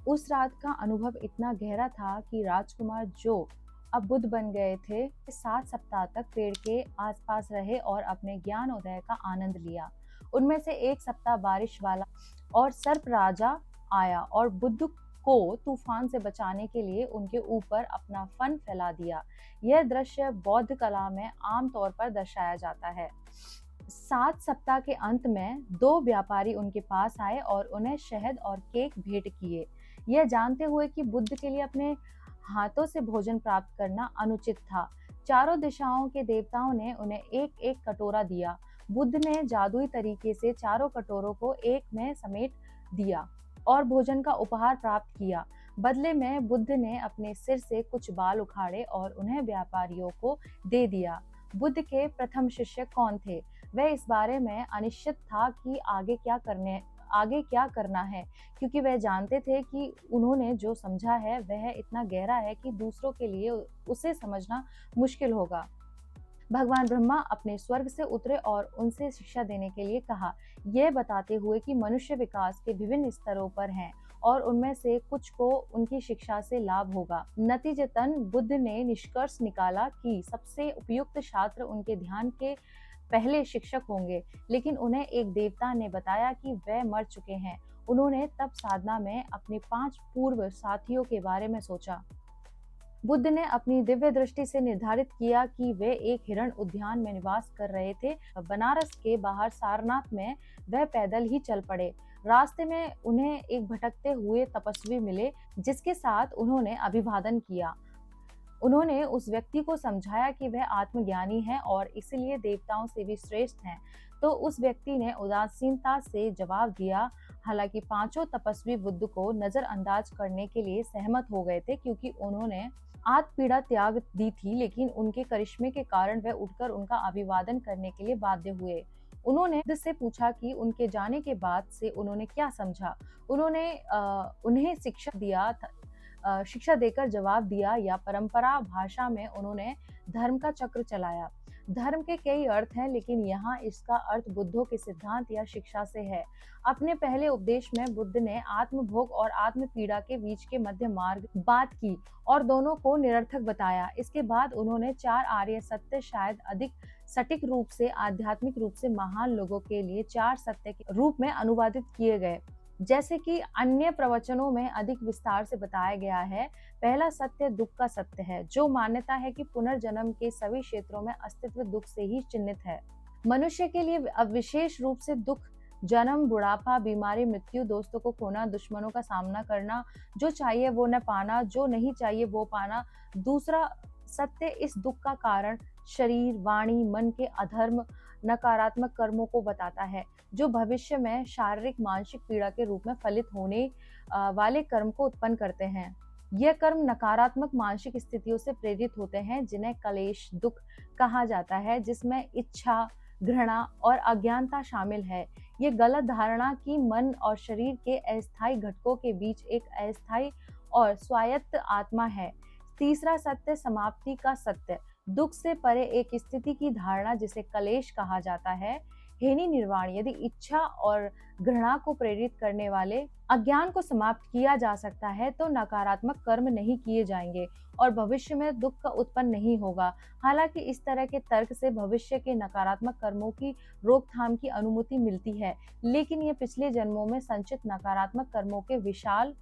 उस रात का अनुभव इतना गहरा था कि राजकुमार जो अब बुद्ध बन गए थे, 7 सप्ताह तक पेड़ के आसपास रहे और अपने ज्ञान उदय का आनंद लिया। उनमें से एक सप्ताह बारिश वाला और सर्प राजा आया और बुद्ध को तूफान से बचाने के लिए उनके ऊपर अपना फन फैला दिया। यह दृश्य बौद्ध कला में आम तौर पर दर्शाया जाता है। 7 सप्ताह के अंत में 2 व्यापारी उनके पास आए और उन्हें शहद और केक भेंट किए, यह जानते हुए कि बुद्ध के लिए अपने हाथों से भोजन प्राप्त करना अनुचित था। चारों दिशाओं के देवताओं ने उन्हें एक एक कटोरा दिया। बुद्ध ने जादुई तरीके से चारों कटोरों को एक में समेट दिया और भोजन का उपहार प्राप्त किया। बदले में बुद्ध ने अपने सिर से कुछ बाल उखाड़े और उन्हें व्यापारियों को दे दिया। बुद्ध के प्रथम शिष्य कौन थे? वह इस बारे में अनिश्चित था कि आगे क्या करना है, क्योंकि वह जानते थे कि उन्होंने जो समझा है वह इतना गहरा है कि दूसरों के लिए उसे समझना मुश्किल होगा। भगवान ब्रह्मा अपने स्वर्ग से उतरे और उनसे शिक्षा देने के लिए कहा, यह बताते हुए कि मनुष्य विकास के विभिन्न स्तरों पर हैं और उनमें से कुछ को उनकी शिक्षा से लाभ होगा। नतीजतन बुद्ध ने निष्कर्ष निकाला कि सबसे उपयुक्त छात्र उनके ध्यान के पहले शिक्षक होंगे, लेकिन उन्हें एक देवता ने बताया कि वह मर चुके हैं। उन्होंने तब साधना में अपने 5 पूर्व साथियों के बारे में सोचा। बुद्ध ने अपनी दिव्य दृष्टि से निर्धारित किया कि वे एक हिरण उद्यान में निवास कर रहे थे। बनारस के बाहर सारनाथ में वह पैदल ही चल पड़े। रास्ते में उन्हें एक भटकते हुए तपस्वी मिले, जिसके साथ उन्होंने अभिवादन किया। उन्होंने उस व्यक्ति को समझाया कि वह आत्मज्ञानी है और इसलिए देवताओं से भी श्रेष्ठ हैं। तो उस व्यक्ति ने उदासीनता से जवाब दिया। हालांकि पांचों तपस्वी बुद्ध को नजरअंदाज करने के लिए सहमत हो गए थे, क्योंकि उन्होंने आत्मपीड़ा त्याग दी थी, लेकिन उनके करिश्मे के कारण वह उठकर उनका अभिवादन करने के लिए बाध्य हुए। उन्होंने बुद्ध से पूछा कि उनके जाने के बाद से उन्होंने क्या समझा। उन्होंने उन्हें शिक्षा देकर जवाब दिया, या परंपरा भाषा में उन्होंने धर्म का चक्र चलाया। धर्म के कई अर्थ हैं, लेकिन यहाँ इसका अर्थ बुद्धों के सिद्धांत या शिक्षा से है। अपने पहले उपदेश में बुद्ध ने आत्मभोग और आत्मपीड़ा के बीच के मध्य मार्ग बात की और दोनों को निरर्थक बताया। इसके बाद उन्होंने 4 आर्य सत्य, शायद अधिक सटीक रूप से आध्यात्मिक रूप से महान लोगों के लिए 4 सत्य के रूप में अनुवादित किए गए, जैसे कि अन्य प्रवचनों में अधिक विस्तार से बताया गया है। पहला सत्य दुख का सत्य है, जो मान्यता है कि पुनर्जन्म के सभी क्षेत्रों में अस्तित्व दुख से ही चिन्हित है। मनुष्य के लिए अब विशेष रूप से दुख, जन्म, बुढ़ापा, बीमारी, मृत्यु, दोस्तों को खोना, दुश्मनों का सामना करना, जो चाहिए वो न पाना, जो नहीं चाहिए वो पाना। दूसरा सत्य इस दुख का कारण शरीर, वाणी, मन के अधर्म, नकारात्मक कर्मों को बताता है, जो भविष्य में शारीरिक मानसिक पीड़ा के रूप में फलित होने वाले कर्म को उत्पन्न करते हैं। यह कर्म नकारात्मक मानसिक स्थितियों से प्रेरित होते हैं, जिन्हें क्लेश दुख कहा जाता है, जिसमें इच्छा, घृणा और अज्ञानता शामिल है। ये गलत धारणा कि मन और शरीर के अस्थायी घटकों के बीच एक अस्थायी और स्वायत्त आत्मा है। तीसरा सत्य समाप्ति का सत्य, दुख से परे एक स्थिति की धारणा, जिसे क्लेश कहा जाता है। हेनी निर्वाण, यदि इच्छा और घृणा को प्रेरित करने वाले अज्ञान को समाप्त किया जा सकता है, तो नकारात्मक कर्म नहीं किए जाएंगे और भविष्य में दुख का उत्पन्न नहीं होगा। हालांकि इस तरह के तर्क से भविष्य के नकारात्मक कर्मों की रोकथाम की अनुमति मिलती है, लेकिन ये पिछले जन्मों में संचित नकारात्मक कर्मों के विशाल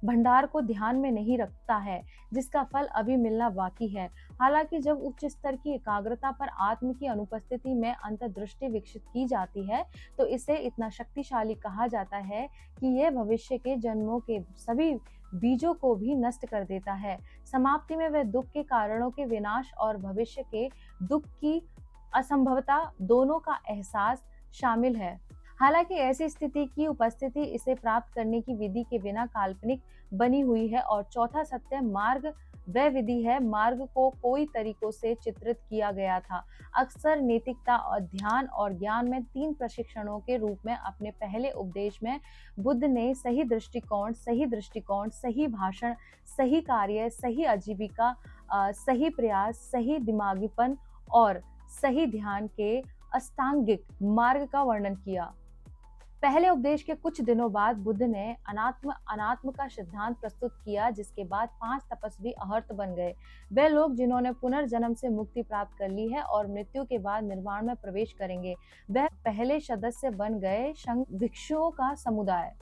भंडार को ध्यान में नहीं रखता है, जिसका फल अभी मिलना बाकी है। हालांकि जब उच्च स्तर की एकाग्रता पर आत्म की अनुपस्थिति में अंतर्दृष्टि विकसित की जाती है, तो इसे इतना शक्तिशाली कहा जाता है कि यह भविष्य के जन्मों के सभी बीजों को भी नष्ट कर देता है। समाप्ति में वह दुख के कारणों के विनाश और भविष्य के दुख की असंभवता दोनों का एहसास शामिल है। हालांकि ऐसी स्थिति की उपस्थिति इसे प्राप्त करने की विधि के बिना काल्पनिक बनी हुई है। और चौथा सत्य मार्ग वह विधि है, मार्ग को कोई तरीकों से चित्रित किया गया था। अक्सर नैतिकता और ध्यान और ज्ञान में 3 प्रशिक्षणों के रूप में अपने पहले उपदेश में बुद्ध ने सही दृष्टिकोण, सही भाषण, सही कार्य, सही आजीविका, सही प्रयास, सही दिमागीपन और सही ध्यान के अष्टांगिक मार्ग का वर्णन किया। पहले उपदेश के कुछ दिनों बाद बुद्ध ने अनात्म अनात्म का सिद्धांत प्रस्तुत किया, जिसके बाद 5 तपस्वी अहर्त बन गए। वे लोग जिन्होंने पुनर्जन्म से मुक्ति प्राप्त कर ली है और मृत्यु के बाद निर्वाण में प्रवेश करेंगे। वह पहले सदस्य बन गए संघ भिक्षुओं का समुदाय।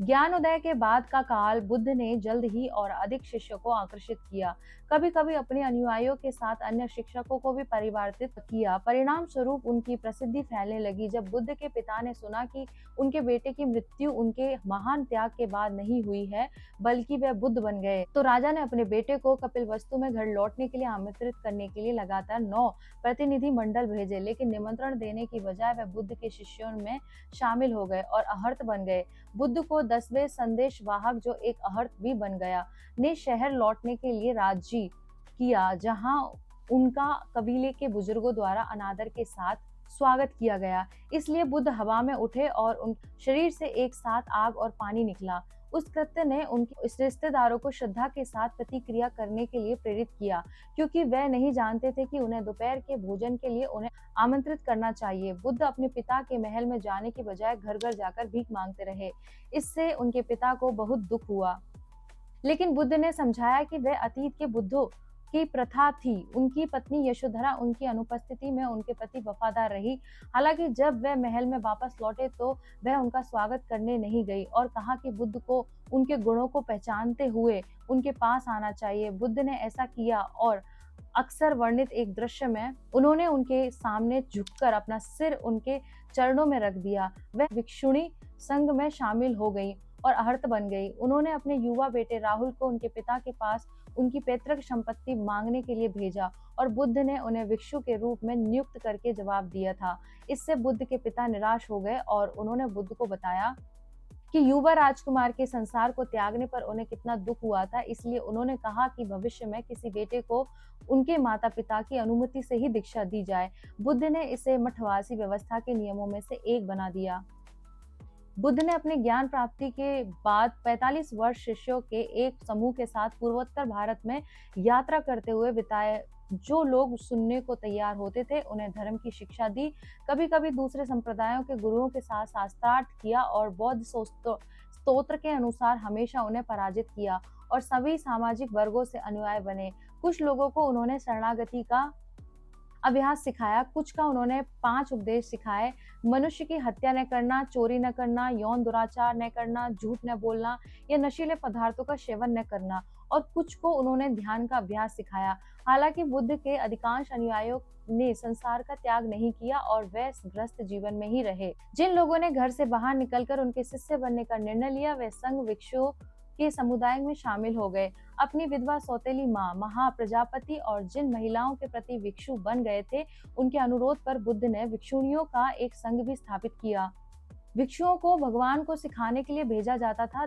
ज्ञानोदय के बाद का काल बुद्ध ने जल्द ही और अधिक शिष्यों को आकर्षित किया। कभी कभी अपने अनुयायियों के साथ अन्य शिक्षकों को भी परिवर्तित किया। परिणाम स्वरूप उनकी प्रसिद्धि फैलने लगी। जब बुद्ध के पिता ने सुना कि उनके बेटे की मृत्यु उनके महान त्याग के बाद नहीं हुई है, बल्कि वह बुद्ध बन गए, तो राजा ने अपने बेटे को कपिलवस्तु में घर लौटने के लिए आमंत्रित करने के लिए लगातार 9 प्रतिनिधि मंडल भेजे, लेकिन निमंत्रण देने की बजाय वह बुद्ध के शिष्यों में शामिल हो गए और अहर्त बन गए। बुद्ध को 10वें संदेश वाहक, जो एक अहर्त भी बन गया, ने शहर लौटने के लिए राजी किया, जहां उनका कबीले के बुजुर्गों द्वारा अनादर के साथ स्वागत किया गया। इसलिए बुद्ध हवा में उठे और उन शरीर से एक साथ आग और पानी निकला। उस कृत्य ने उनके रिश्तेदारों को श्रद्धा के साथ प्रतिक्रिया करने के लिए प्रेरित किया, क्योंकि वह नहीं जानते थे कि उन्हें दोपहर के भोजन के लिए उन्हें आमंत्रित करना चाहिए। बुद्ध अपने पिता के महल में जाने की बजाय घर घर जाकर भीख मांगते रहे। इससे उनके पिता को बहुत दुख हुआ, लेकिन बुद्ध ने समझाया कि वह अतीत के बुद्धों की प्रथा थी। उनकी पत्नी यशोधरा उनकी अनुपस्थिति में उनके प्रति वफादार रही। हालांकि जब वह महल में वापस लौटे तो वह उनका स्वागत करने नहीं गई और कहा कि बुद्ध को उनके गुणों को पहचानते हुए उनके पास आना चाहिए। बुद्ध ने ऐसा किया और अक्सर वर्णित एक दृश्य में उन्होंने उनके सामने झुककर अपना सिर उनके चरणों में रख दिया। वह भिक्षुणी संघ में शामिल हो गई और अहर्त बन गई। उन्होंने अपने युवा बेटे राहुल को उनके पिता के पास उनकी पैतृक संपत्ति मांगने के लिए भेजा और बुद्ध ने उन्हें भिक्षु के रूप में नियुक्त करके जवाब दिया था। इससे बुद्ध के पिता निराश हो गए और उन्होंने बुद्ध को बताया कि युवा राजकुमार के संसार को त्यागने पर उन्हें कितना दुख हुआ था। इसलिए उन्होंने कहा कि भविष्य में किसी बेटे को उनके माता पिता की अनुमति से ही दीक्षा दी जाए। बुद्ध ने इसे मठवासी व्यवस्था के नियमों में से एक बना दिया। बुद्ध ने अपने ज्ञान प्राप्ति के बाद 45 वर्ष शिष्यों के एक समूह के साथ पूर्वोत्तर भारत में यात्रा करते हुए बिताए। जो लोग सुनने को तैयार होते थे उन्हें धर्म की शिक्षा दी। कभी कभी दूसरे संप्रदायों के गुरुओं के साथ शास्त्रार्थ किया और बौद्ध स्तोत्र के अनुसार हमेशा उन्हें पराजित किया और सभी सामाजिक वर्गों से अनुयायी बने। कुछ लोगों को उन्होंने शरणागति का अभ्यास सिखाया, कुछ का उन्होंने 5 उपदेश सिखाए। मनुष्य की हत्या न करना, चोरी न करना, यौन दुराचार न करना, झूठ न बोलना या नशीले पदार्थों का सेवन न करना, और कुछ को उन्होंने ध्यान का अभ्यास सिखाया। हालांकि बुद्ध के अधिकांश अनुयायियों ने संसार का त्याग नहीं किया और वे ग्रस्त जीवन में ही रहे। जिन लोगों ने घर से बाहर निकलकर उनके शिष्य बनने का निर्णय लिया, वे संघ भिक्षुओं के समुदाय में शामिल हो गए। अपनी विधवा सौतेली माँ महाप्रजापति और जिन महिलाओं के प्रति भिक्षु बन गए थे, उनके अनुरोध पर बुद्ध ने भिक्षुणियों का एक संघ भी स्थापित किया। भिक्षुओं को भगवान को सिखाने के लिए भेजा जाता था।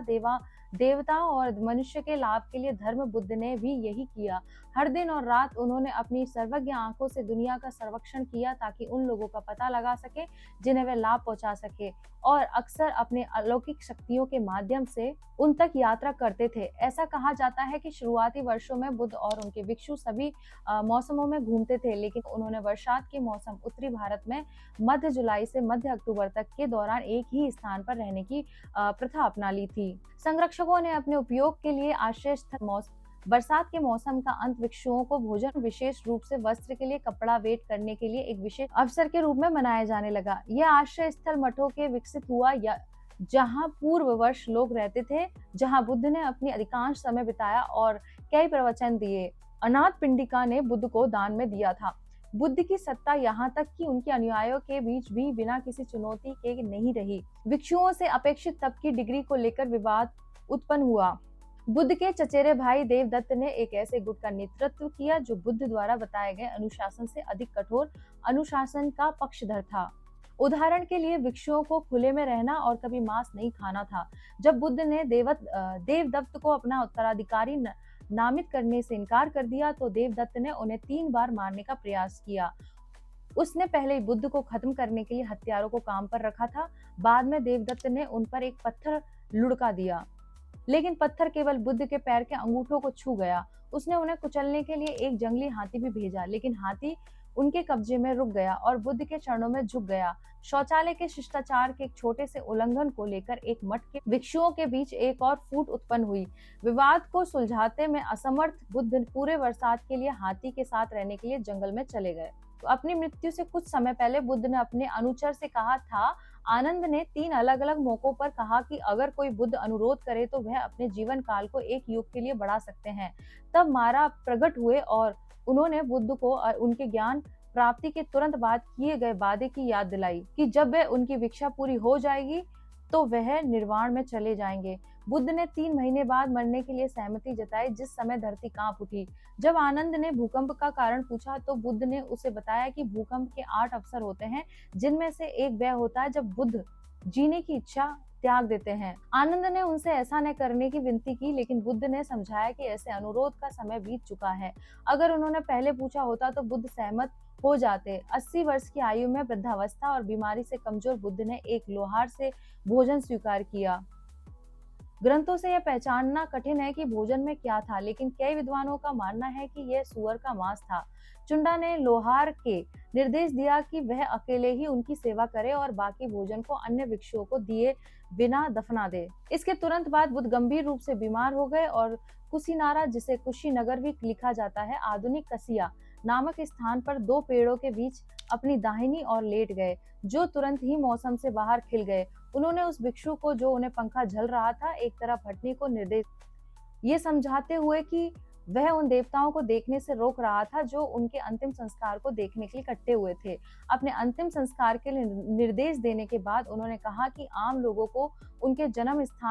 देवताओं और मनुष्य के लाभ के लिए धर्म बुद्ध ने भी यही किया। हर दिन और रात उन्होंने अपनी सर्वज्ञ आंखों से दुनिया का सर्वेक्षण किया ताकि उन लोगों का पता लगा सके जिन्हें वे लाभ पहुंचा सके, और अक्सर अपने अलौकिक शक्तियों के माध्यम से उन तक यात्रा करते थे। ऐसा कहा जाता है कि शुरुआती वर्षों में बुद्ध और उनके भिक्षु सभी मौसमों में घूमते थे, लेकिन उन्होंने बरसात के मौसम उत्तरी भारत में मध्य जुलाई से मध्य अक्टूबर तक के दौरान एक ही स्थान पर रहने की प्रथा अपना ली थी। संरक्षकों ने अपने उपयोग के लिए आश्रय स्थल बरसात के मौसम का अंत भिक्षुओं को भोजन, विशेष रूप से वस्त्र के लिए कपड़ा वेट करने के लिए एक विशेष अवसर के रूप में मनाया जाने लगा। यह आश्रय स्थल मठों के विकसित हुआ या जहां पूर्व वर्ष लोग रहते थे, जहां बुद्ध ने अपनी अधिकांश समय बिताया और कई प्रवचन दिए। अनाथ पिंडिका ने बुद्ध को दान में दिया था। बुद्ध की सत्ता यहाँ तक कि उनके अनुयायियों के बीच भी बिना किसी चुनौती के नहीं रही। भिक्षुओं से अपेक्षित तप की डिग्री को लेकर विवाद उत्पन्न हुआ। बुद्ध के चचेरे भाई देवदत्त ने एक ऐसे गुट का नेतृत्व किया जो बुद्ध द्वारा बताए गए अनुशासन से अधिक कठोर अनुशासन का पक्षधर था। उदाहरण के लिए भिक्षुओं को खुले में रहना और कभी मांस नहीं खाना था। जब बुद्ध ने देवदत्त को अपना उत्तराधिकारी नामित करने से इनकार कर दिया तो देवदत्त ने उन्हें 3 बार मारने का प्रयास किया। उसने पहले बुद्ध को खत्म करने के लिए हथियारों को काम पर रखा था। बाद में देवदत्त ने उन पर एक पत्थर लुढ़का दिया, लेकिन पत्थर केवल बुद्ध के पैर के अंगूठों को छू गया। उसने उन्हें कुचलने के लिए एक जंगली हाथी भी भेजा, लेकिन हाथी उनके कब्जे में रुक गया और बुद्ध के चरणों में झुक गया। शौचालय के शिष्टाचार के एक छोटे से उल्लंघन को लेकर एक मठ के भिक्षुओं के बीच एक और फूट उत्पन्न हुई। विवाद को सुलझाते में असमर्थ बुद्ध पूरे बरसात के लिए हाथी के साथ रहने के लिए जंगल में चले गए। तो अपनी मृत्यु से कुछ समय पहले बुद्ध ने अपने अनुचर से कहा था, आनंद ने 3 अलग-अलग मौकों पर कहा कि अगर कोई बुद्ध अनुरोध करे तो वह अपने जीवन काल को एक युग के लिए बढ़ा सकते हैं। तब मारा प्रकट हुए और उन्होंने बुद्ध को उनके ज्ञान प्राप्ति के तुरंत बाद किए गए वादे की याद दिलाई कि जब वह उनकी भिक्षा पूरी हो जाएगी तो वह निर्वाण में चले जाएंगे। बुद्ध ने 3 महीने बाद मरने के लिए सहमति जताई, जिस समय धरती कांप उठी। जब आनंद ने भूकंप का कारण पूछा तो बुद्ध ने उसे बताया कि भूकंप के 8 अवसर होते हैं, जिनमें से एक वह होता है जब बुद्ध जीने की इच्छा त्याग देते हैं। आनंद ने उनसे ऐसा न करने की विनती की, लेकिन बुद्ध ने समझाया कि ऐसे अनुरोध का समय बीत चुका है। अगर उन्होंने पहले पूछा होता तो बुद्ध सहमत हो जाते। 80 वर्ष की आयु में वृद्धावस्था और बीमारी से कमजोर बुद्ध ने एक लोहार से भोजन स्वीकार किया। ग्रंथों से यह पहचानना कठिन है कि भोजन में क्या था, लेकिन कई विद्वानों का मानना है कि यह सूअर का मांस था। चुंडा ने लोहार के निर्देश दिया कि वह अकेले ही उनकी सेवा करे और बाकी भोजन को अन्य भिक्षुओं को दिए बिना दफना दे। इसके तुरंत बाद बुद्ध गंभीर रूप से बीमार हो गए और कुशीनारा, जिसे कुशीनगर भी लिखा जाता है, आधुनिक कसिया नामक स्थान पर 2 पेड़ों के बीच अपनी दाहिनी ओर लेट गए, जो तुरंत ही मौसम से बाहर खिल गए। उन्होंने उस भिक्षु को, जो उन्हें पंखा झल रहा था, एक तरफ हटने को निर्देश, ये समझाते हुए कि वह उन देवताओं को देखने से रोक रहा था जो उनके अंतिम संस्कार को देखने के लिए इकट्ठे हुए थे। अपने अंतिम संस्कार के लिए निर्देश देने के बाद उन्होंने कहा कि आम लोगों को उनके जन्म स्थान